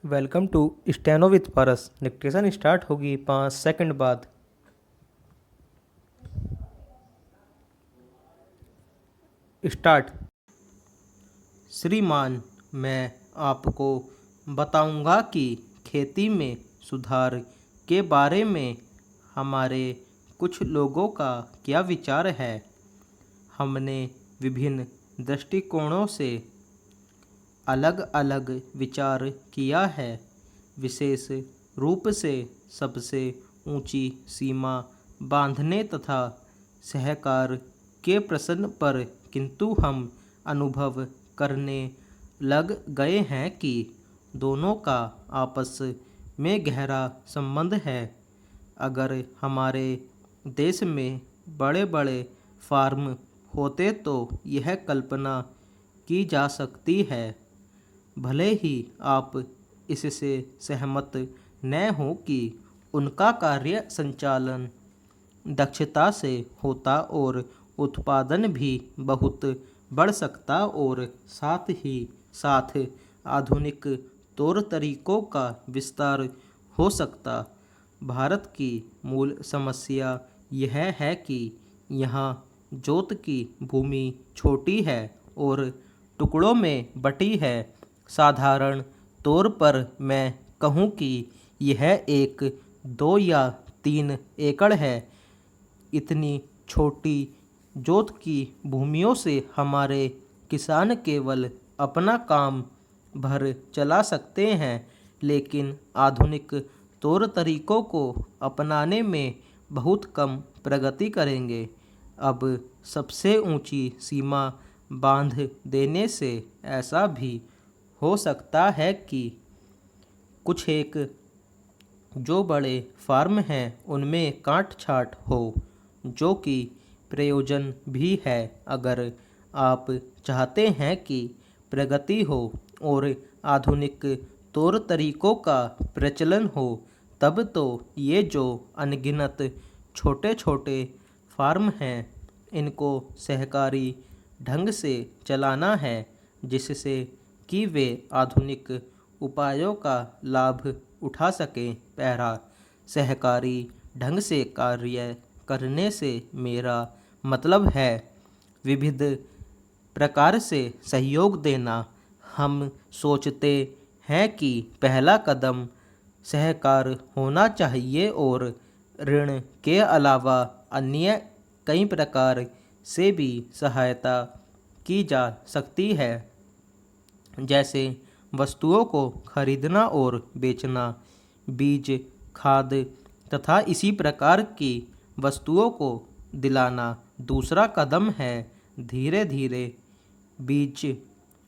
Welcome to steno with Paras. Dictation start होगी 5 second बाद। Start. श्रीमान, मैं आपको बताऊंगा कि खेती में सुधार के बारे में हमारे कुछ लोगों का क्या विचार है। हमने विभिन्न दृष्टिकोणों से अलग अलग विचार किया है, विशेष रूप से सबसे ऊंची सीमा बांधने तथा सहकार के प्रश्न पर, किंतु हम अनुभव करने लग गए हैं कि दोनों का आपस में गहरा संबंध है। अगर हमारे देश में बड़े बड़े फार्म होते तो यह कल्पना की जा सकती है, भले ही आप इससे सहमत न हो, कि उनका कार्य संचालन दक्षता से होता और उत्पादन भी बहुत बढ़ सकता और साथ ही साथ आधुनिक तौर तरीकों का विस्तार हो सकता। भारत की मूल समस्या यह है कि यहाँ जोत की भूमि छोटी है और टुकड़ों में बटी है। साधारण तौर पर मैं कहूँ कि यह 1, 2 या 3 एकड़ है। इतनी छोटी जोत की भूमियों से हमारे किसान केवल अपना काम भर चला सकते हैं, लेकिन आधुनिक तौर तरीकों को अपनाने में बहुत कम प्रगति करेंगे। अब सबसे ऊंची सीमा बांध देने से ऐसा भी हो सकता है कि कुछ एक जो बड़े फार्म हैं उनमें काट छाट हो, जो कि प्रयोजन भी है। अगर आप चाहते हैं कि प्रगति हो और आधुनिक तौर तरीकों का प्रचलन हो, तब तो ये जो अनगिनत छोटे छोटे फार्म हैं, इनको सहकारी ढंग से चलाना है, जिससे कि वे आधुनिक उपायों का लाभ उठा सकें। पहला, सहकारी ढंग से कार्य करने से मेरा मतलब है विविध प्रकार से सहयोग देना। हम सोचते हैं कि पहला कदम सहकार होना चाहिए और ऋण के अलावा अन्य कई प्रकार से भी सहायता की जा सकती है, जैसे वस्तुओं को खरीदना और बेचना, बीज, खाद तथा इसी प्रकार की वस्तुओं को दिलाना। दूसरा कदम है धीरे धीरे बीच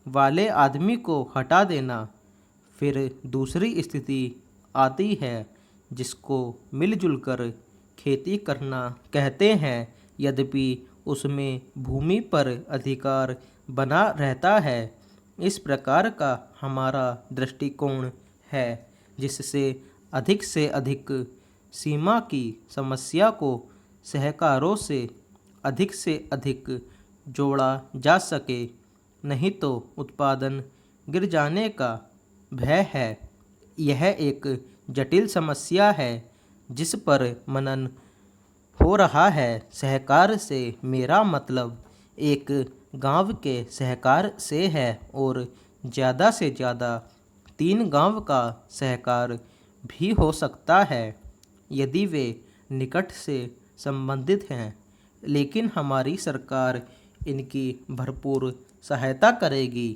वाले आदमी को हटा देना। फिर दूसरी स्थिति आती है जिसको मिलजुल कर खेती करना कहते हैं, यद्यपि उसमें भूमि पर अधिकार बना रहता है। इस प्रकार का हमारा दृष्टिकोण है, जिससे अधिक से अधिक सीमा की समस्या को सहकारों से अधिक जोड़ा जा सके, नहीं तो उत्पादन गिर जाने का भय है। यह एक जटिल समस्या है जिस पर मनन हो रहा है। सहकार से मेरा मतलब एक गांव के सहकार से है और ज़्यादा से ज़्यादा 3 गांव का सहकार भी हो सकता है, यदि वे निकट से संबंधित हैं। लेकिन हमारी सरकार इनकी भरपूर सहायता करेगी।